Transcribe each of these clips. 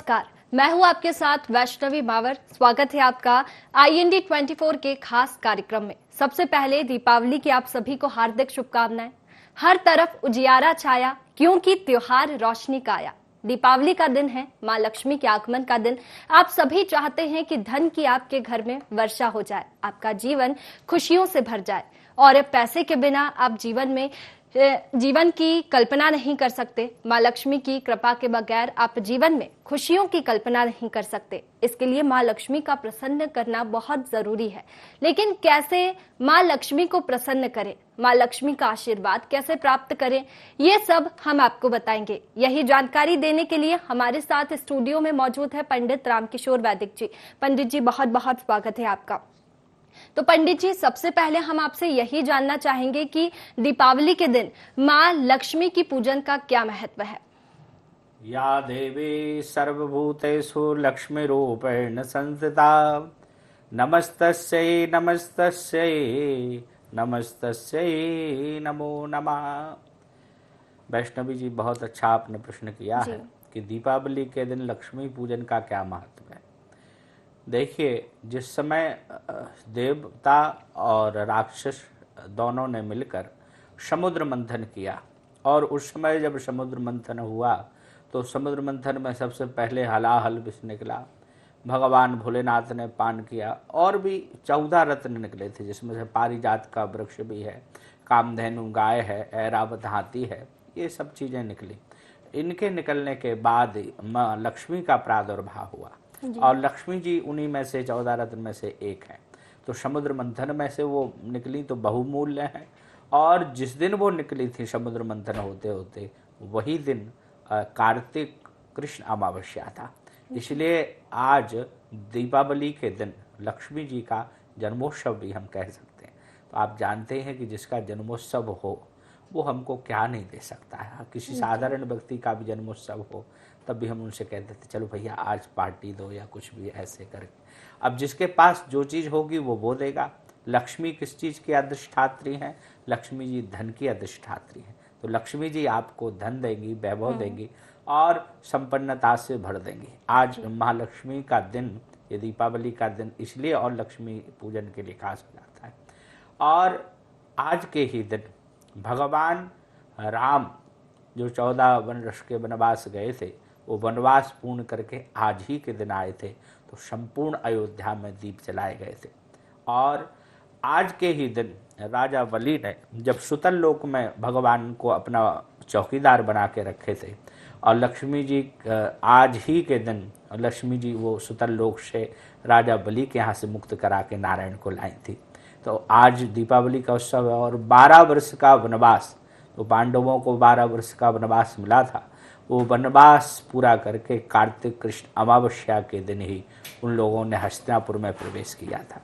नमस्कार, मैं हूं आपके साथ वैष्णवी मावर। स्वागत है आपका IND 24 के खास कार्यक्रम में। सबसे पहले दीपावली की आप सभी को हार्दिक शुभकामनाएं। हर तरफ उजियारा छाया क्योंकि त्योहार रोशनी का आया। दीपावली का दिन है, माँ लक्ष्मी के आगमन का दिन। आप सभी चाहते हैं कि धन की आपके घर में वर्षा हो जाए, आपका जीवन खुशियों से भर जाए और पैसे के बिना आप जीवन की कल्पना नहीं कर सकते। माँ लक्ष्मी की कृपा के बगैर आप जीवन में खुशियों की कल्पना नहीं कर सकते। इसके लिए माँ लक्ष्मी का प्रसन्न करना बहुत जरूरी है। लेकिन कैसे माँ लक्ष्मी को प्रसन्न करें, माँ लक्ष्मी का आशीर्वाद कैसे प्राप्त करें, ये सब हम आपको बताएंगे। यही जानकारी देने के लिए हमारे साथ स्टूडियो में मौजूद है पंडित रामकिशोर वैदिक जी। पंडित जी, बहुत बहुत स्वागत है आपका। तो पंडित जी, सबसे पहले हम आपसे यही जानना चाहेंगे कि दीपावली के दिन माँ लक्ष्मी की पूजन का क्या महत्व है। या देवी सर्वभूतेषु लक्ष्मीरूपेण संस्थिता नमस्तस्यै नमस्तस्यै नमस्तस्यै नमो नमः। वैष्णवी जी, बहुत अच्छा आपने प्रश्न किया है कि दीपावली के दिन लक्ष्मी पूजन का क्या महत्व है। देखिए, जिस समय देवता और राक्षस दोनों ने मिलकर समुद्र मंथन किया और उस समय जब समुद्र मंथन हुआ तो समुद्र मंथन में सबसे पहले हलाहल विष निकला। भगवान भोलेनाथ ने पान किया और भी 14 रत्न निकले थे, जिसमें से पारिजात का वृक्ष भी है, कामधेनु गाय है, ऐरावत हाथी है, ये सब चीज़ें निकली। इनके निकलने के बाद माँ लक्ष्मी का प्रादुर्भाव हुआ और लक्ष्मी जी उन्हीं में से 14 रत्न में से एक है। तो समुद्र मंथन में से वो निकली तो बहुमूल्य है। और जिस दिन वो निकली थी समुद्र मंथन होते होते वही दिन कार्तिक कृष्ण अमावस्या था। इसलिए आज दीपावली के दिन लक्ष्मी जी का जन्मोत्सव भी हम कह सकते हैं। तो आप जानते हैं कि जिसका जन्मोत्सव हो वो हमको क्या नहीं दे सकता है। किसी साधारण व्यक्ति का भी जन्मोत्सव हो तब भी हम उनसे कहते थे चलो भैया आज पार्टी दो या कुछ भी ऐसे करके। अब जिसके पास जो चीज़ होगी वो देगा। लक्ष्मी किस चीज़ की अधिष्ठात्री हैं? लक्ष्मी जी धन की अधिष्ठात्री हैं। तो लक्ष्मी जी आपको धन देंगी, वैभव देंगी और संपन्नता से भर देंगी। आज महालक्ष्मी का दिन, ये दीपावली का दिन इसलिए और लक्ष्मी पूजन के लिए खास हो जाता है। और आज के ही दिन भगवान राम जो 14 वर्ष के वनवास गए थे, वो वनवास पूर्ण करके आज ही के दिन आए थे। तो संपूर्ण अयोध्या में दीप जलाए गए थे। और आज के ही दिन राजा बलि ने जब सुतल लोक में भगवान को अपना चौकीदार बना के रखे थे और लक्ष्मी जी आज ही के दिन लक्ष्मी जी वो सुतल लोक से राजा बलि के यहाँ से मुक्त करा के नारायण को लाई थी। तो आज दीपावली का उत्सव है। और 12 वर्ष का वनवास, तो पांडवों को 12 वर्ष का वनवास मिला था, वो वनवास पूरा करके कार्तिक कृष्ण अमावस्या के दिन ही उन लोगों ने हस्तिनापुर में प्रवेश किया था।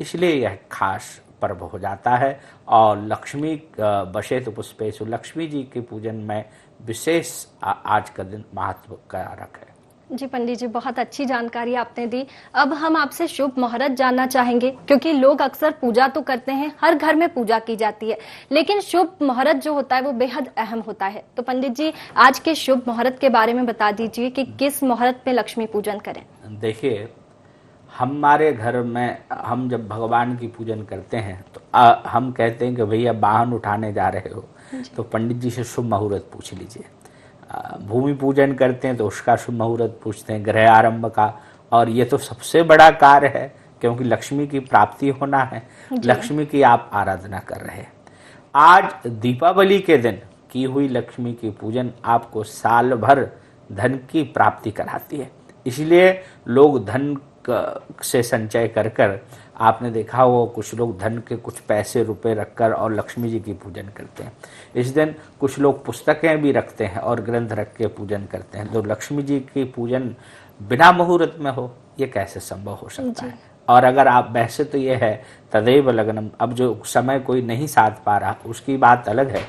इसलिए यह खास पर्व हो जाता है। और लक्ष्मी बसेत पुष्पेषु, लक्ष्मी जी के पूजन में विशेष आज का दिन महत्व कारक है। जी पंडित जी, बहुत अच्छी जानकारी आपने दी। अब हम आपसे शुभ मुहूर्त जानना चाहेंगे, क्योंकि लोग अक्सर पूजा तो करते हैं, हर घर में पूजा की जाती है, लेकिन शुभ मुहूर्त जो होता है वो बेहद अहम होता है। तो पंडित जी, आज के शुभ मुहूर्त के बारे में बता दीजिए कि किस मुहूर्त में लक्ष्मी पूजन करें। देखिए, हमारे घर में हम जब भगवान की पूजन करते हैं तो हम कहते हैं कि भैया वाहन उठाने जा रहे हो तो पंडित जी से शुभ मुहूर्त पूछ लीजिए। भूमि पूजन करते हैं तो उसका शुभ मुहूर्त पूछते हैं, गृह आरंभ का। और ये तो सबसे बड़ा कार्य है क्योंकि लक्ष्मी की प्राप्ति होना है, लक्ष्मी की आप आराधना कर रहे हैं। आज दीपावली के दिन की हुई लक्ष्मी की पूजन आपको साल भर धन की प्राप्ति कराती है। इसलिए लोग धन से संचय कर कर, आपने देखा हो कुछ लोग धन के कुछ पैसे रुपए रखकर और लक्ष्मी जी की पूजन करते हैं। इस दिन कुछ लोग पुस्तकें भी रखते हैं और ग्रंथ रख के पूजन करते हैं। तो लक्ष्मी जी की पूजन बिना मुहूर्त में हो, ये कैसे संभव हो सकता है। और अगर आप वैसे तो ये है तदैव लग्नम, अब जो समय कोई नहीं साध पा रहा उसकी बात अलग है।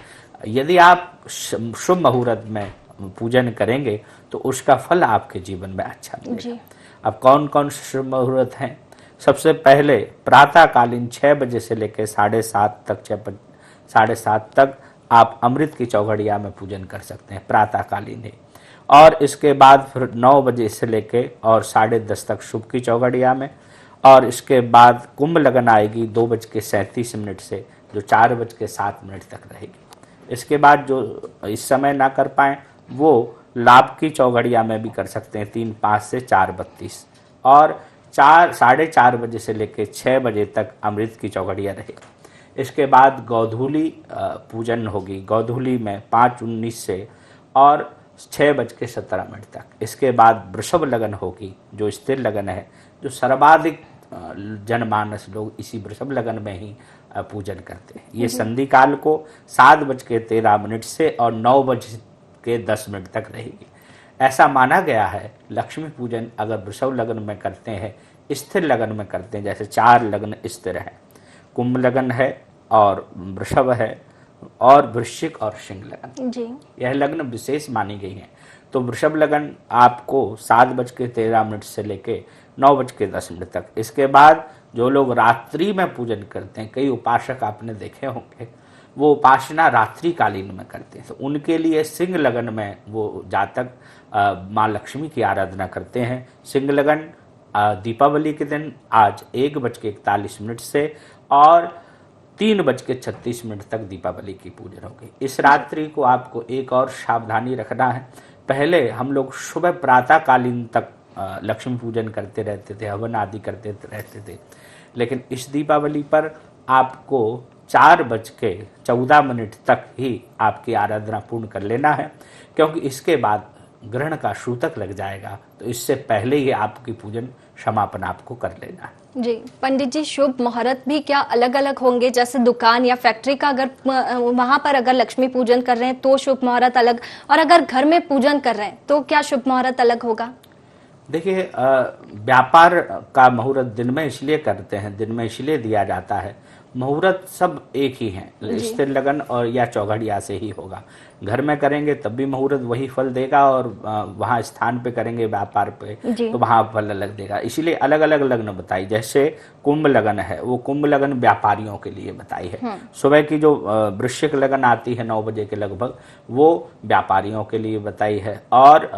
यदि आप शुभ मुहूर्त में पूजन करेंगे तो उसका फल आपके जीवन में अच्छा मिलेगा। अब कौन कौन से शुभ मुहूर्त हैं? सबसे पहले प्रातःकालीन 6 बजे से लेकर 7:30 तक, 7:30 तक आप अमृत की चौघड़िया में पूजन कर सकते हैं, प्रातःकालीन है। और इसके बाद फिर 9 बजे से लेके और 10:30 तक शुभ की चौघड़िया में, और इसके बाद कुंभ लगन आएगी 2:37 से, जो 4:07 तक रहेगी। इसके बाद जो इस समय ना कर पाए वो लाभ की चौघड़िया में भी कर सकते हैं, 3:05 से 4:32, और 4:30 बजे से लेकर 6 बजे तक अमृत की चौघड़िया रहेगी। इसके बाद गौधूली पूजन होगी, गौधूली में 5:19 से और 6:17 तक। इसके बाद वृषभ लगन होगी, जो स्थिर लगन है, जो सर्वाधिक जनमानस लोग इसी वृषभ लगन में ही पूजन करते हैं। ये संधि काल को 7:13 से और 9:10 तक रहेगी। ऐसा माना गया है लक्ष्मी पूजन अगर वृषभ लगन में करते हैं, स्थिर लगन में करते हैं, जैसे 4 लग्न स्थिर है, कुंभ लगन है और वृषभ है और वृश्चिक और सिंह लगन जी, यह लग्न विशेष मानी गई है। तो वृषभ लगन आपको 7:13 से लेके 9:10 तक। इसके बाद जो लोग रात्रि में पूजन करते हैं, कई उपासक आपने देखे होंगे वो उपासना रात्रि कालीन में करते हैं, तो उनके लिए सिंह लगन में वो जातक माँ लक्ष्मी की आराधना करते हैं। सिंह लगन दीपावली के दिन आज 1:41 से और 3:36 तक दीपावली की पूजन होगी। इस रात्रि को आपको एक और सावधानी रखना है। पहले हम लोग सुबह प्रातः कालीन तक लक्ष्मी पूजन करते रहते थे, हवन आदि करते रहते थे, लेकिन इस दीपावली पर आपको 4:14 तक ही आपकी आराधना पूर्ण कर लेना है, क्योंकि इसके बाद ग्रहण का सूतक लग जाएगा, तो इससे पहले ही आपकी पूजन समापन आपको कर लेना है। जी पंडित जी, शुभ मुहूर्त भी क्या अलग अलग होंगे? जैसे दुकान या फैक्ट्री का अगर वहां पर अगर लक्ष्मी पूजन कर रहे हैं तो शुभ मुहूर्त अलग, और अगर घर में पूजन कर रहे हैं तो क्या शुभ मुहूर्त अलग होगा? देखिए, व्यापार का मुहूर्त दिन में इसलिए करते हैं, दिन में इसलिए दिया जाता है, मुहूर्त सब एक ही है, स्थिर लगन और या चौघड़िया से ही होगा। घर में करेंगे तब भी मुहूर्त वही फल देगा, और वहाँ स्थान पे करेंगे व्यापार पे तो वहाँ फल अलग देगा। इसीलिए अलग अलग लग्न बताई। जैसे कुंभ लगन है, वो कुंभ लगन व्यापारियों के लिए बताई है। सुबह की जो वृश्चिक लगन आती है 9 बजे के लगभग, वो व्यापारियों के लिए बताई है, और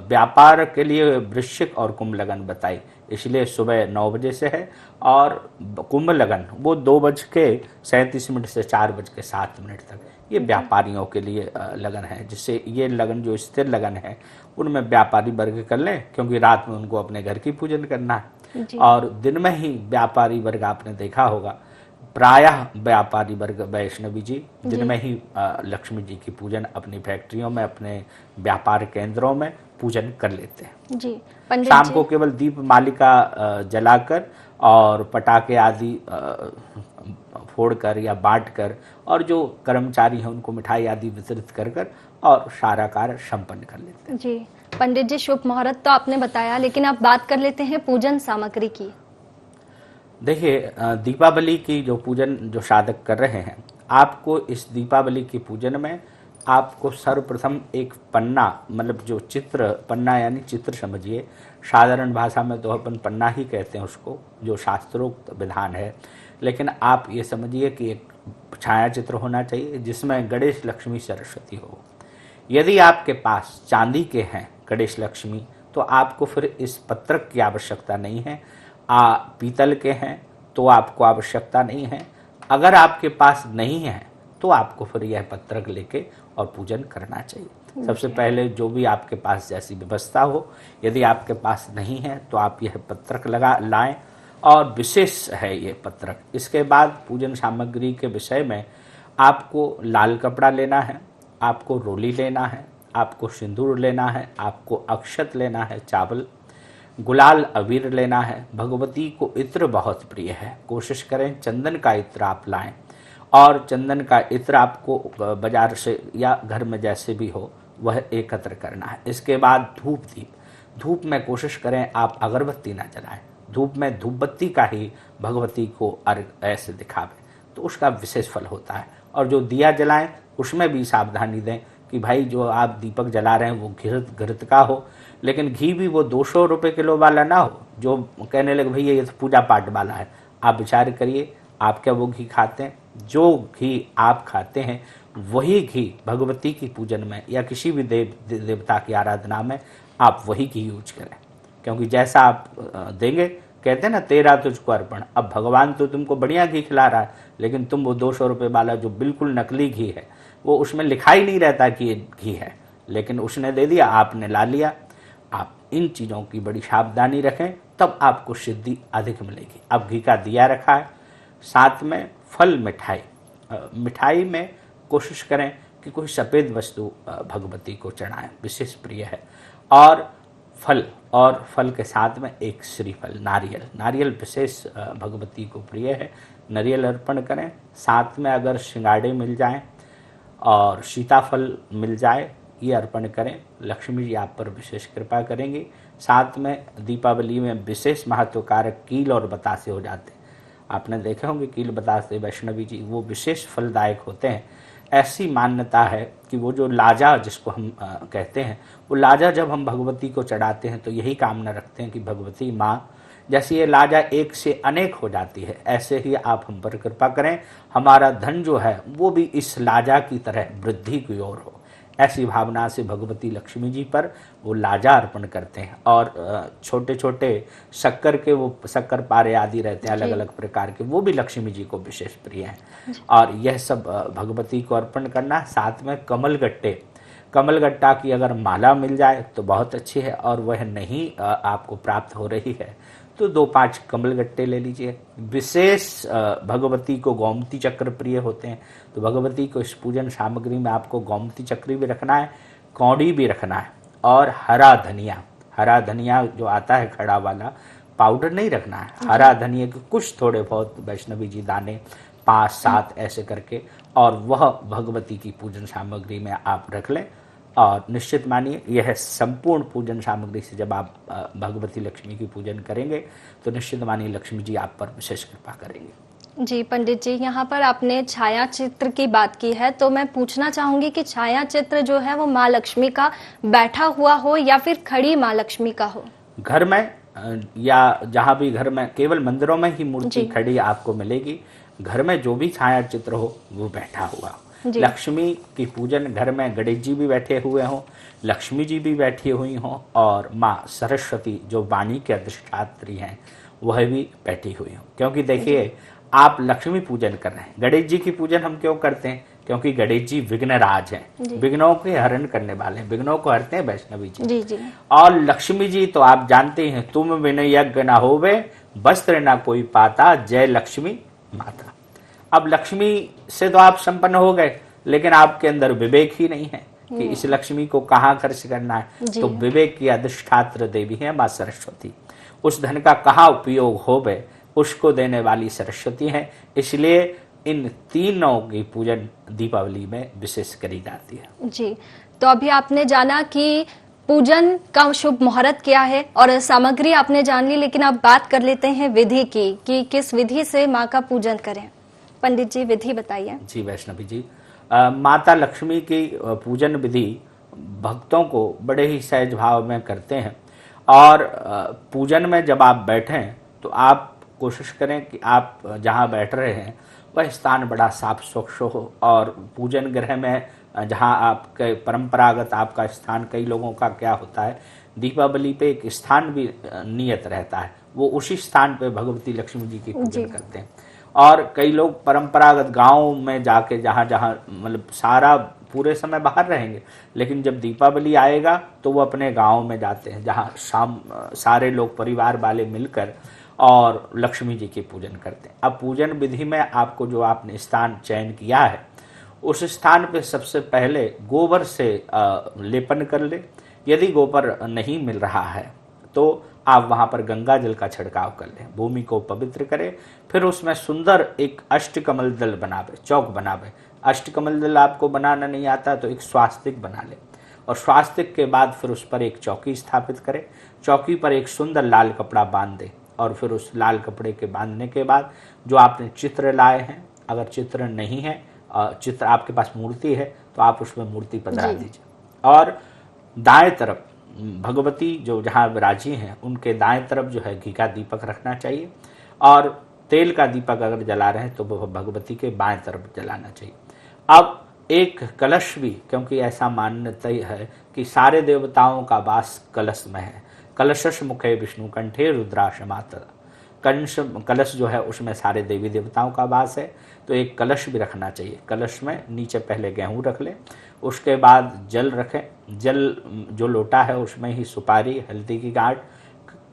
व्यापार के लिए वृश्चिक और कुंभ लगन बताई, इसलिए सुबह 9 बजे से है। और कुंभ लगन वो 2:37 से 4:07 तक, ये व्यापारियों के लिए लगन है, जिससे ये लगन जो स्थिर लगन है उनमें व्यापारी वर्ग कर लें, क्योंकि रात में उनको अपने घर की पूजन करना है। और दिन में ही व्यापारी वर्ग आपने देखा होगा, प्रायः व्यापारी वर्ग वैष्णवी जी दिन में ही लक्ष्मी जी की पूजन अपनी फैक्ट्रियों में, अपने व्यापार केंद्रों में पूजन कर लेते हैं। जी, शाम को केवल दीप मालिका जलाकर और पटाखे आदि फोड़कर या बांटकर, और जो कर्मचारी हैं उनको मिठाई आदि वितरित कर और सारा कार्य संपन्न कर लेते हैं। जी पंडित जी, शुभ मुहूर्त तो आपने बताया, लेकिन आप बात कर लेते हैं पूजन सामग्री की। देखिए, दीपावली की जो पूजन जो साधक कर रहे हैं, आपको इस दीपावली की पूजन में आपको सर्वप्रथम एक पन्ना, मतलब जो चित्र पन्ना यानी चित्र समझिए, साधारण भाषा में तो अपन पन्ना ही कहते हैं उसको, जो शास्त्रोक्त विधान है, लेकिन आप ये समझिए कि एक छाया चित्र होना चाहिए जिसमें गणेश लक्ष्मी सरस्वती हो। यदि आपके पास चांदी के हैं गणेश लक्ष्मी, तो आपको फिर इस पत्रक की आवश्यकता नहीं है। पीतल के हैं तो आपको आवश्यकता नहीं है। अगर आपके पास नहीं है तो आपको फिर यह पत्रक लेके और पूजन करना चाहिए। सबसे पहले जो भी आपके पास जैसी व्यवस्था हो, यदि आपके पास नहीं है तो आप यह पत्रक लाएं, और विशेष है ये पत्रक। इसके बाद पूजन सामग्री के विषय में आपको लाल कपड़ा लेना है, आपको रोली लेना है, आपको सिंदूर लेना है, आपको अक्षत लेना है, चावल, गुलाल अबीर लेना है। भगवती को इत्र बहुत प्रिय है, कोशिश करें चंदन का इत्र आप लाएं, और चंदन का इत्र आपको बाजार से या घर में जैसे भी हो वह एकत्र करना है। इसके बाद धूप दीप, धूप में कोशिश करें आप अगरबत्ती ना जलाएं, धूप में धूप बत्ती का ही भगवती को अर्घ ऐसे दिखावे तो उसका विशेष फल होता है। और जो दिया जलाएं उसमें भी सावधानी दें कि भाई जो आप दीपक जला रहे हैं वो घृत का हो, लेकिन घी भी वो 200 रुपये किलो वाला ना हो जो कहने लगे भैया ये तो पूजा पाठ वाला है। आप विचार करिए, आप क्या वो घी खाते हैं? जो घी आप खाते हैं वही घी भगवती की पूजन में या किसी भी देवता की आराधना में आप वही घी यूज करें, क्योंकि जैसा आप देंगे, कहते हैं ना तेरा तुझको अर्पण। अब भगवान तो तुमको बढ़िया घी खिला रहा है, लेकिन तुम वो 200 रुपये वाला जो बिल्कुल नकली घी है, वो उसमें लिखा ही नहीं रहता कि ये घी है, लेकिन उसने दे दिया, आपने ला लिया। आप इन चीज़ों की बड़ी सावधानी रखें, तब आपको सिद्धि अधिक मिलेगी। अब घी का दिया रखा है, साथ में फल मिठाई, मिठाई में कोशिश करें कि कोई सफ़ेद वस्तु भगवती को चढ़ाएं, विशेष प्रिय है। और फल के साथ में एक श्रीफल, नारियल विशेष भगवती को प्रिय है, नारियल अर्पण करें। साथ में अगर सिंगाड़े मिल जाएं और सीताफल मिल जाए, ये अर्पण करें। लक्ष्मी जी आप पर विशेष कृपा करेंगी। साथ में दीपावली में विशेष महत्व कारक कील और बतासे हो जाते हैं। आपने देखे होंगे कील बतासे वैष्णवी जी, वो विशेष फलदायक होते हैं। ऐसी मान्यता है कि वो जो लाजा जिसको हम कहते हैं, वो लाजा जब हम भगवती को चढ़ाते हैं तो यही कामना रखते हैं कि भगवती माँ, जैसे ये लाजा एक से अनेक हो जाती है, ऐसे ही आप हम पर कृपा करें, हमारा धन जो है वो भी इस लाजा की तरह वृद्धि की ओर हो। ऐसी भावना से भगवती लक्ष्मी जी पर वो लाजा अर्पण करते हैं। और छोटे छोटे शक्कर के वो शक्कर पारे आदि रहते हैं अलग अलग प्रकार के, वो भी लक्ष्मी जी को विशेष प्रिय हैं। और यह सब भगवती को अर्पण करना। साथ में कमलगट्टा की अगर माला मिल जाए तो बहुत अच्छी है, और वह नहीं आपको प्राप्त हो रही है तो 2-5 कमलगट्टे ले लीजिए। विशेष भगवती को गोमती चक्र प्रिय होते हैं, तो भगवती को इस पूजन सामग्री में आपको गोमती चक्र भी रखना है, कौड़ी भी रखना है, और हरा धनिया जो आता है खड़ा वाला, पाउडर नहीं रखना है, हरा धनिया के कुछ थोड़े बहुत वैष्णवी जी दाने 5-7 ऐसे करके, और वह भगवती की पूजन सामग्री में आप रख लें। और निश्चित मानिए यह संपूर्ण पूजन सामग्री से जब आप भगवती लक्ष्मी की पूजन करेंगे तो निश्चित मानिए लक्ष्मी जी आप पर विशेष कृपा करेंगे। जी पंडित जी, यहाँ पर आपने छाया चित्र की बात की है, तो मैं पूछना चाहूंगी कि छाया चित्र जो है वो माँ लक्ष्मी का बैठा हुआ हो या फिर खड़ी माँ लक्ष्मी का हो? घर में या जहाँ भी घर में, केवल मंदिरों में ही मूर्ति खड़ी आपको मिलेगी। घर में जो भी छाया चित्र हो वो बैठा हुआ हो। लक्ष्मी की पूजन घर में गणेश जी भी बैठे हुए हों, लक्ष्मी जी भी बैठी हुई हों, और माँ सरस्वती जो वाणी के अधिष्ठात्री हैं वह भी बैठी हुई हों। क्योंकि देखिए आप लक्ष्मी पूजन कर रहे हैं, गणेश जी की पूजन हम क्यों करते हैं? क्योंकि गणेश जी विघ्नराज हैं, विघ्नों के हरण करने वाले हैं, विघ्नों को हरते हैं वैष्णवी जी। और लक्ष्मी जी तो आप जानते हैं, तुम बिन यज्ञ न होवे वस्त्र न कोई पाता, जय लक्ष्मी माता। अब लक्ष्मी से तो आप संपन्न हो गए, लेकिन आपके अंदर विवेक ही नहीं है कि इस लक्ष्मी को कहाँ खर्च करना है। तो विवेक की अधिष्ठात्र देवी है माँ सरस्वती, उस धन का कहाँ उपयोग होवे उसको देने वाली सरस्वती है। इसलिए इन तीनों की पूजन दीपावली में विशेष करी जाती है। जी, तो अभी आपने जाना कि पूजन का शुभ मुहूर्त क्या है और सामग्री आपने जान ली, लेकिन अब बात कर लेते हैं विधि की कि किस विधि से माँ का पूजन करें। पंडित जी विधि बताइए। जी वैष्णवी जी, माता लक्ष्मी की पूजन विधि भक्तों को बड़े ही सहज भाव में करते हैं। और पूजन में जब आप बैठें तो आप कोशिश करें कि आप जहाँ बैठ रहे हैं वह स्थान बड़ा साफ स्वच्छ हो। और पूजन गृह में जहाँ आपके परंपरागत आपका स्थान, कई लोगों का क्या होता है दीपावली पे एक स्थान भी नियत रहता है, वो उसी स्थान पे भगवती लक्ष्मी जी की पूजन करते हैं। और कई लोग परंपरागत गांव में जाके जहाँ जहाँ मतलब सारा पूरे समय बाहर रहेंगे, लेकिन जब दीपावली आएगा तो वो अपने गांव में जाते हैं जहाँ शाम सारे लोग परिवार वाले मिलकर और लक्ष्मी जी की पूजन करते हैं। अब पूजन विधि में आपको जो आपने स्थान चयन किया है उस स्थान पे सबसे पहले गोबर से लेपन कर ले। यदि गोबर नहीं मिल रहा है तो आप वहाँ पर गंगा जल का छिड़काव कर लें, भूमि को पवित्र करें। फिर उसमें सुंदर एक अष्टकमल दल बनावे, चौक बनावे। अष्टकमल दल आपको बनाना नहीं आता तो एक स्वास्तिक बना ले, और स्वास्तिक के बाद फिर उस पर एक चौकी स्थापित करें। चौकी पर एक सुंदर लाल कपड़ा बांध दे, और फिर उस लाल कपड़े के बांधने के बाद जो आपने चित्र लाए हैं, अगर चित्र नहीं है, चित्र आपके पास मूर्ति है तो आप उसमें मूर्ति पधरा दीजिए। और दाएं तरफ भगवती जो जहाँ विराजी हैं उनके दाएं तरफ जो है घी का दीपक रखना चाहिए, और तेल का दीपक अगर जला रहे हैं तो वो भगवती के बाएं तरफ जलाना चाहिए। अब एक कलश भी, क्योंकि ऐसा मान्यता है कि सारे देवताओं का वास कलश में है। कलशश मुखे विष्णु कंठे रुद्राशमात, कलश जो है उसमें सारे देवी देवताओं का वास है, तो एक कलश भी रखना चाहिए। कलश में नीचे पहले गेहूं रख लें, उसके बाद जल रखें। जल जो लोटा है उसमें ही सुपारी, हल्दी की गांठ,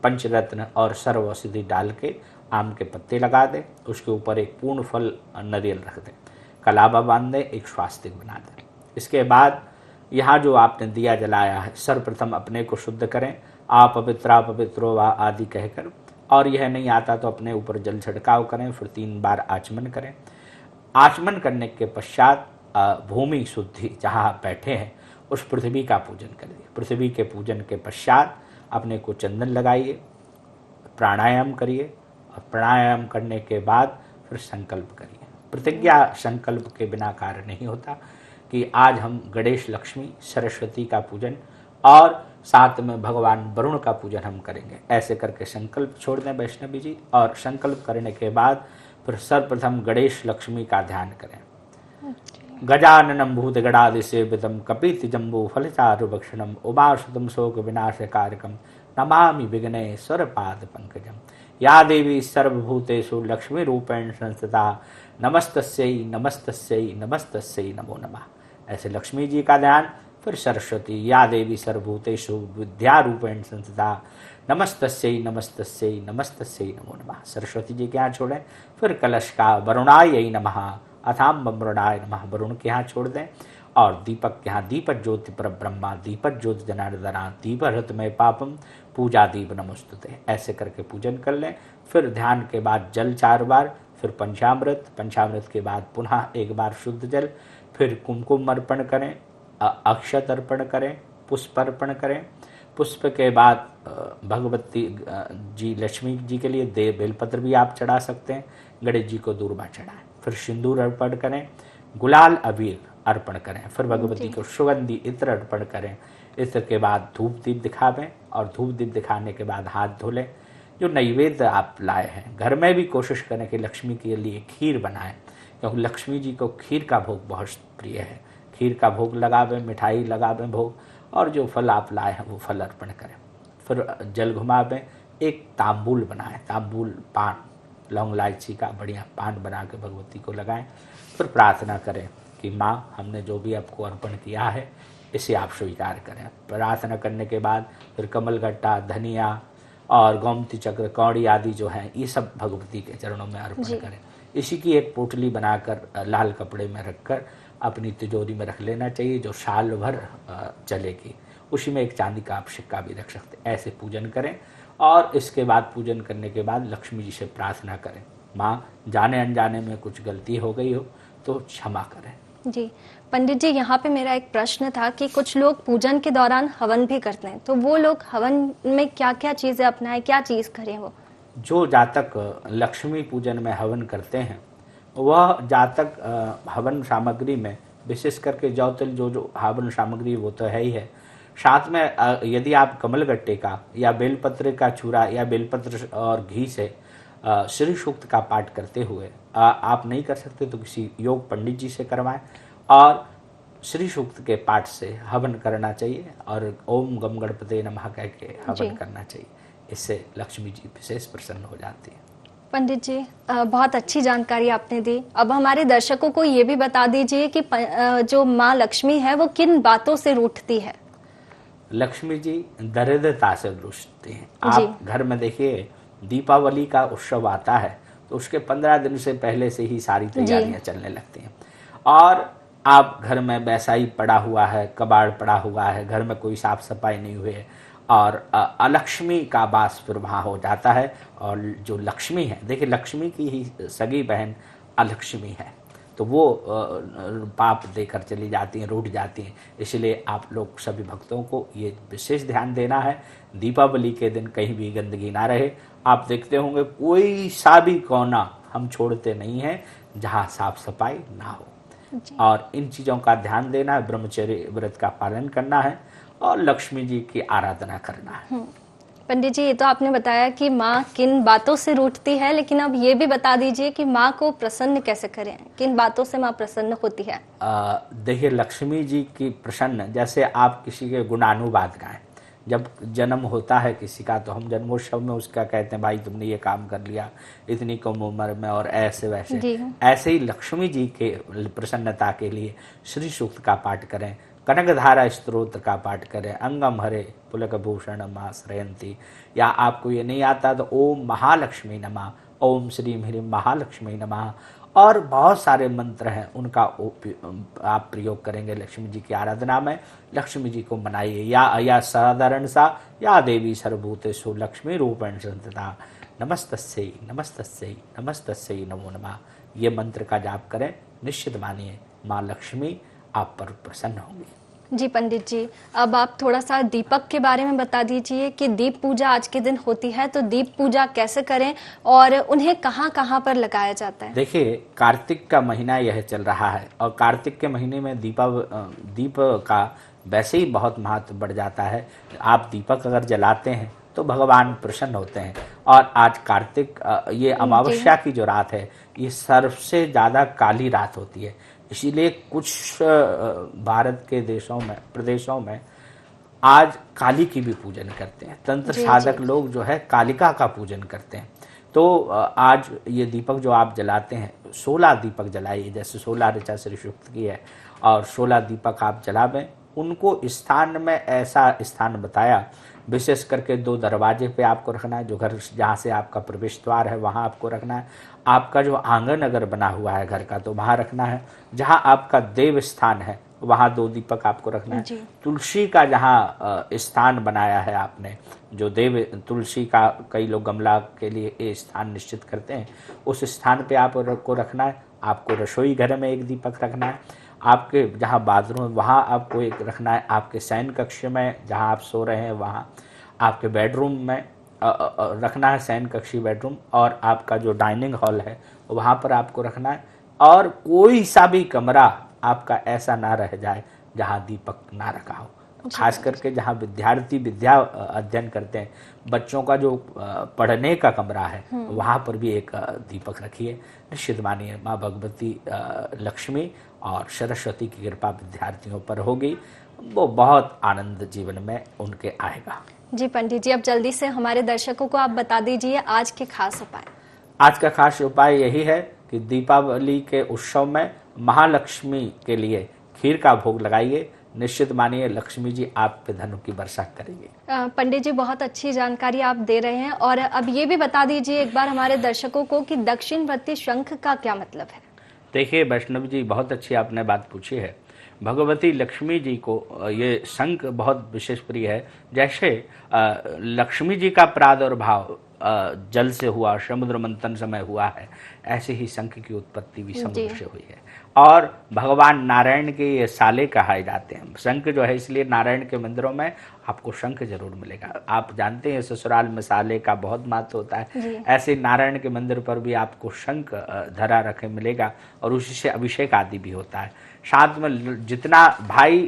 पंचरत्न और सर्व औषधि डाल के आम के पत्ते लगा दें। उसके ऊपर एक पूर्ण फल नारियल रख दें, कलावा बांध दें, एक स्वास्तिक बना दें। इसके बाद यहाँ जो आपने दिया जलाया है, सर्वप्रथम अपने को शुद्ध करें, आप पवित्रा पवित्रो वा आदि कहकर, और यह नहीं आता तो अपने ऊपर जल छिड़काव करें, फिर 3 बार आचमन करें। आचमन करने के पश्चात भूमि शुद्धि, जहाँ आप बैठे हैं उस पृथ्वी का पूजन करिए। पृथ्वी के पूजन के पश्चात अपने को चंदन लगाइए, प्राणायाम करिए, और प्राणायाम करने के बाद फिर संकल्प करिए। प्रतिज्ञा संकल्प के बिना कार्य नहीं होता कि आज हम गणेश, लक्ष्मी, सरस्वती का पूजन और साथ में भगवान वरुण का पूजन हम करेंगे। ऐसे करके संकल्प छोड़ दें वैष्णवी जी, और संकल्प करने के बाद फिर सर्वप्रथम गणेश, लक्ष्मी का ध्यान करें। गजाननम भूत गणादि सेवितम कपित जम्बू फलचारु भक्षणम उमासुतम शोक विनाशकारकम नमामि विघ्नेश्वर पाद पंकजम। या देवी सर्वभूतेषु लक्ष्मी रूपेण संस्थिता नमस्तस्यै नमस्तस्यै नमस्तस्यै नमो नमः। ऐसे लक्ष्मी जी का ध्यान, फिर सरस्वती, या देवी सर्वभूतेषु विद्या रूपेण संस्थिता नमस्तस्यै नमस्तस्यै नमस्तस्यै नमो नमः। सरस्वती जी के यहाँ छोड़ें। फिर कलश का वरुणाय नमः अथाम वरुणाय नमः, वरुण के यहाँ छोड़ दें। और दीपक के यहाँ दीपक ज्योति पर ब्रह्मा, दीपक ज्योति जनार्दना, दीपहृत में पापम पूजा दीप नमस्तुते। ऐसे करके पूजन कर लें। फिर ध्यान के बाद जल 4 बार, फिर पंचामृत, पंचामृत के बाद पुनः 1 बार शुद्ध जल, फिर कुमकुम अर्पण करें, अक्षत अर्पण करें, पुष्प अर्पण करें। पुष्प के बाद भगवती जी, लक्ष्मी जी के लिए बेलपत्र भी आप चढ़ा सकते हैं, गणेश जी को दूर्वा चढ़ाएं। फिर सिंदूर अर्पण करें, गुलाल अबीर अर्पण करें, फिर भगवती को सुगंधी इत्र अर्पण करें। इत्र के बाद धूप दीप दिखावें, और धूप दीप दिखाने के बाद हाथ धो लें। जो नैवेद्य आप लाए हैं, घर में भी कोशिश करें कि लक्ष्मी के लिए खीर बनाएं, क्योंकि लक्ष्मी जी को खीर का भोग बहुत प्रिय है। खीर का भोग लगावें, मिठाई लगावें भोग, और जो फल आप लाए हैं वो फल अर्पण करें। फिर जल घुमावें, एक तांबूल बनाएं, तांबूल पान, लौंग इलायची का बढ़िया पान बना के भगवती को लगाएं। फिर प्रार्थना करें कि माँ, हमने जो भी आपको अर्पण किया है इसे आप स्वीकार करें। प्रार्थना करने के बाद फिर कमलगट्टा, धनिया और गोमती चक्र, कौड़ी आदि जो हैं, ये सब भगवती के चरणों में अर्पण करें। इसी की एक पोटली बनाकर लाल कपड़े में रखकर अपनी तिजोरी में रख लेना चाहिए, जो साल भर चलेगी। उसी में एक चांदी का आप सिक्का भी रख सकते हैं। ऐसे पूजन करें, और इसके बाद पूजन करने के बाद लक्ष्मी जी से प्रार्थना करें, माँ, जाने अनजाने में कुछ गलती हो गई हो तो क्षमा करें। जी पंडित जी, यहाँ पे मेरा एक प्रश्न था कि कुछ लोग पूजन के दौरान हवन भी करते हैं, तो वो लोग हवन में क्या क्या चीजें अपनाएं, क्या चीज करें? वो जो जातक लक्ष्मी पूजन में हवन करते हैं, वह जातक हवन सामग्री में विशेष करके जौ तिल जो हवन सामग्री वो तो है ही है, साथ में यदि आप कमलगट्टे का या बेलपत्र का चूरा या बेलपत्र और घी से श्री सूक्त का पाठ करते हुए आप नहीं कर सकते तो किसी योग पंडित जी से करवाएं, और श्री सूक्त के पाठ से हवन करना चाहिए, और ओम गम गणपते नमः कह के हवन करना चाहिए। इससे लक्ष्मी जी विशेष प्रसन्न हो जाती है। पंडित जी, बहुत अच्छी जानकारी आपने दी। अब हमारे दर्शकों को ये भी बता दीजिए कि जो माँ लक्ष्मी है वो किन बातों से रूठती है? लक्ष्मी जी दरिद्रता से रूठती हैं। आप घर में देखिए, दीपावली का उत्सव आता है तो उसके 15 दिन से पहले से ही सारी तैयारियां चलने लगती हैं, और आप घर में वैसा ही पड़ा हुआ है, कबाड़ पड़ा हुआ है, घर में कोई साफ सफाई नहीं हुई है, और अलक्ष्मी का वास फिर वहाँ हो जाता है। और जो लक्ष्मी है, देखिए लक्ष्मी की ही सगी बहन अलक्ष्मी है, तो वो पाप देकर चली जाती हैं, रूठ जाती हैं। इसलिए आप लोग सभी भक्तों को ये विशेष ध्यान देना है, दीपावली के दिन कहीं भी गंदगी ना रहे। आप देखते होंगे कोई सा भी कोना हम छोड़ते नहीं हैं जहाँ साफ सफाई ना हो, और इन चीज़ों का ध्यान देना है, ब्रह्मचर्य व्रत का पालन करना है, और लक्ष्मी जी की आराधना करना है। पंडित जी, ये तो आपने बताया कि माँ किन बातों से रूठती है, लेकिन अब ये भी बता दीजिए कि माँ को प्रसन्न कैसे करें, किन बातों से माँ प्रसन्न होती है। देखिए, लक्ष्मी जी की प्रसन्न, जैसे आप किसी के गुणानुवाद गाएं। जब जन्म होता है किसी का तो हम जन्मोत्सव में उसका कहते हैं भाई तुमने ये काम कर लिया इतनी कम उम्र में, और ऐसे वैसे। जी। ऐसे ही लक्ष्मी जी के प्रसन्नता के लिए श्री सूक्त का पाठ करें, कनकधारा स्तोत्र का पाठ करें, अंगम हरे पुलक भूषण आश्रयंती, या आपको ये नहीं आता तो ओम महालक्ष्मी नमः, ओम श्रीम ह्रीम महालक्ष्मी नमः, और बहुत सारे मंत्र हैं उनका आप प्रयोग करेंगे लक्ष्मी जी की आराधना में। लक्ष्मी जी को मनाइए, या साधारण सा या देवी सर्वभूतेषु लक्ष्मी रूपेण संस्थिता नमस्तस्यै नमस्तस्यै नमस्तस्यै नमो नमः। ये मंत्र का जाप करें, निश्चित मानिए माँ लक्ष्मी आप पर प्रसन्न होंगी। जी पंडित जी, अब आप थोड़ा सा दीपक के बारे में बता दीजिए कि दीप पूजा आज के दिन होती है तो दीप पूजा कैसे करें और उन्हें कहाँ कहाँ पर लगाया जाता है। देखिए, कार्तिक का महीना यह चल रहा है और कार्तिक के महीने में दीप का वैसे ही बहुत महत्व बढ़ जाता है। आप दीपक अगर जलाते हैं तो भगवान प्रसन्न होते हैं। और आज कार्तिक ये अमावस्या की जो रात है ये सबसे ज़्यादा काली रात होती है, इसीलिए कुछ भारत के प्रदेशों में आज काली की भी पूजन करते हैं। तंत्र साधक लोग जो है कालिका का पूजन करते हैं। तो आज ये दीपक जो आप जलाते हैं 16 दीपक जलाइए, जैसे 16 ऋचा श्री सूक्त की है, और 16 दीपक आप जलावें। उनको स्थान में ऐसा स्थान बताया, विशेष करके 2 दरवाजे पे आपको रखना है, जो घर जहाँ से आपका प्रवेश द्वार है वहाँ आपको रखना है। आपका जो आंगन अगर बना हुआ है घर का तो वहाँ रखना है। जहाँ आपका देव स्थान है वहाँ 2 दीपक आपको रखना है। तुलसी का जहाँ स्थान बनाया है आपने, जो देव तुलसी का कई लोग गमला के लिए ये स्थान निश्चित करते हैं, उस स्थान पे आपको रखना है। आपको रसोई घर में 1 दीपक रखना है, आपके जहाँ बाथरूम है वहाँ आपको 1 रखना है, आपके शयन कक्ष में जहाँ आप सो रहे हैं वहाँ, आपके बेडरूम में रखना है, शयन कक्षी बेडरूम, और आपका जो डाइनिंग हॉल है वहाँ पर आपको रखना है। और कोई सा भी कमरा आपका ऐसा ना रह जाए जहाँ दीपक ना रखा हो। खास करके जहाँ विद्यार्थी विद्या अध्ययन करते हैं, बच्चों का जो पढ़ने का कमरा है वहाँ पर भी 1 दीपक रखिए। निश्चित मानिए माँ भगवती लक्ष्मी और सरस्वती की कृपा विद्यार्थियों पर होगी, वो बहुत आनंद जीवन में उनके आएगा। जी पंडित जी, अब जल्दी से हमारे दर्शकों को आप बता दीजिए आज के खास उपाय। आज का खास उपाय यही है कि दीपावली के उत्सव में महालक्ष्मी के लिए खीर का भोग लगाइए। निश्चित मानिए लक्ष्मी जी आप पे धन की वर्षा करेंगे। पंडित जी, बहुत अच्छी जानकारी आप दे रहे हैं। और अब ये भी बता दीजिए एक बार हमारे दर्शकों को कि दक्षिणवर्ती शंख का क्या मतलब है। देखिए वैष्णव जी, बहुत अच्छी आपने बात पूछी है। भगवती लक्ष्मी जी को ये शंख बहुत विशेष प्रिय है। जैसे लक्ष्मी जी का प्रादुर्भाव जल से हुआ, समुद्र मंथन समय हुआ है, ऐसे ही शंख की उत्पत्ति भी समुद्र से हुई है। और भगवान नारायण के ये साले कहाए जाते हैं। शंख जो है, इसलिए नारायण के मंदिरों में आपको शंख जरूर मिलेगा। आप जानते हैं ससुराल में साले का बहुत महत्व होता है, ऐसे नारायण के मंदिर पर भी आपको शंख धरा रखे मिलेगा और उसी से अभिषेक आदि भी होता है। साथ में जितना भाई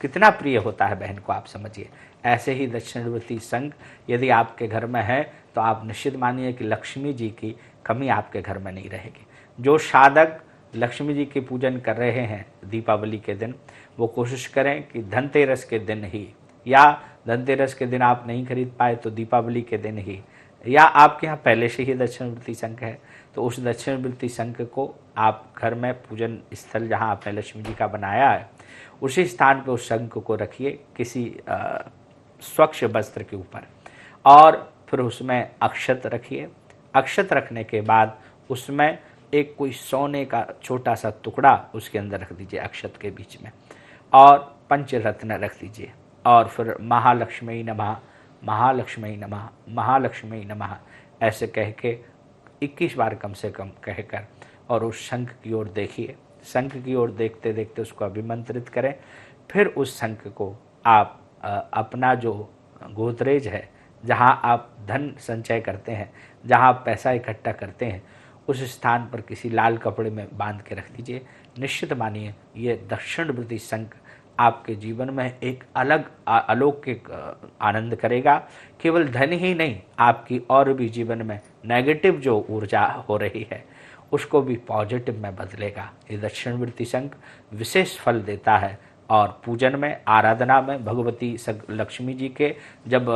कितना प्रिय होता है बहन को, आप समझिए। ऐसे ही दक्षिणवर्ती शंख यदि आपके घर में है तो आप निश्चित मानिए कि लक्ष्मी जी की कमी आपके घर में नहीं रहेगी। जो साधक लक्ष्मी जी के पूजन कर रहे हैं दीपावली के दिन, वो कोशिश करें कि धनतेरस के दिन ही, या धनतेरस के दिन आप नहीं खरीद पाए तो दीपावली के दिन ही, या आपके यहाँ पहले से ही दक्षिणवर्ती शंख है तो उस दक्षिणवर्ती शंख को आप घर में पूजन स्थल जहाँ आपने लक्ष्मी जी का बनाया है उसी स्थान पर उस शंख को रखिए किसी स्वच्छ वस्त्र के ऊपर, और फिर उसमें अक्षत रखिए। अक्षत रखने के बाद उसमें एक कोई सोने का छोटा सा टुकड़ा उसके अंदर रख दीजिए अक्षत के बीच में, और पंचरत्न रख दीजिए, और फिर महालक्ष्मी नमः महालक्ष्मी नमः महालक्ष्मी नमः ऐसे कह के 21 बार कम से कम कहकर, और उस शंख की ओर देखिए। शंख की ओर देखते देखते उसको अभिमंत्रित करें। फिर उस शंख को आप अपना जो गोदरेज है, जहाँ आप धन संचय करते हैं, जहाँ आप पैसा इकट्ठा करते हैं, उस स्थान पर किसी लाल कपड़े में बांध के रख दीजिए। निश्चित मानिए ये दक्षिणवर्ती शंख आपके जीवन में एक अलग अलौकिक आनंद करेगा। केवल धन ही नहीं, आपकी और भी जीवन में नेगेटिव जो ऊर्जा हो रही है उसको भी पॉजिटिव में बदलेगा। ये दक्षिणावर्ती शंख विशेष फल देता है और पूजन में, आराधना में भगवती लक्ष्मी जी के जब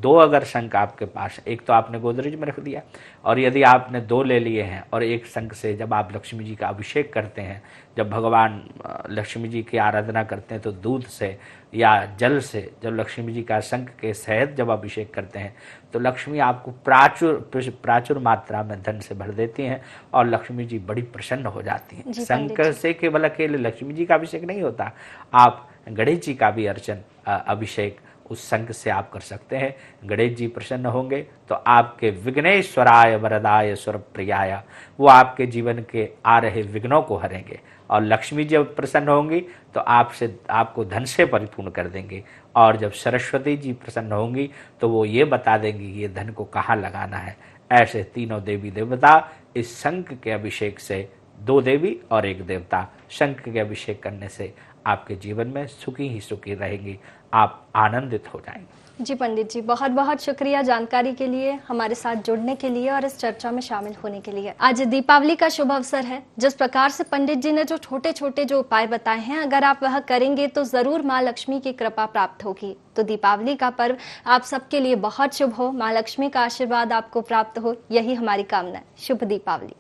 दो अगर शंख आपके पास, एक तो आपने गोदरेज में रख दिया और यदि आपने दो ले लिए हैं और एक शंख से जब आप लक्ष्मी जी का अभिषेक करते हैं, जब भगवान लक्ष्मी जी की आराधना करते हैं तो दूध से या जल से जब लक्ष्मी जी का शंख के सहित जब अभिषेक करते हैं तो लक्ष्मी आपको प्राचुर मात्रा में धन से भर देती हैं और लक्ष्मी जी बड़ी प्रसन्न हो जाती हैं। शंख से केवल अकेले लक्ष्मी जी का अभिषेक नहीं होता, आप गणेश जी का भी अर्चन अभिषेक उस शंख से आप कर सकते हैं। गणेश जी प्रसन्न होंगे तो आपके विघ्नेश्वराय वरदाय सुरप्रियाय, वो आपके जीवन के आ रहे विघ्नों को हरेंगे और लक्ष्मी जब प्रसन्न होंगी तो आपको धन से परिपूर्ण कर देंगे और जब सरस्वती जी प्रसन्न होंगी तो वो ये बता देंगी कि ये धन को कहाँ लगाना है। ऐसे तीनों देवी देवता इस शंख के अभिषेक से, दो देवी और एक देवता, शंख के अभिषेक करने से आपके जीवन में सुखी ही सुखी रहेंगी, आप आनंदित हो जाएंगे। जी पंडित जी, बहुत बहुत शुक्रिया जानकारी के लिए, हमारे साथ जुड़ने के लिए और इस चर्चा में शामिल होने के लिए। आज दीपावली का शुभ अवसर है। जिस प्रकार से पंडित जी ने जो छोटे छोटे जो उपाय बताए हैं, अगर आप वह करेंगे तो जरूर माँ लक्ष्मी की कृपा प्राप्त होगी। तो दीपावली का पर्व आप सबके लिए बहुत शुभ हो, माँ लक्ष्मी का आशीर्वाद आपको प्राप्त हो, यही हमारी कामना है। शुभ दीपावली।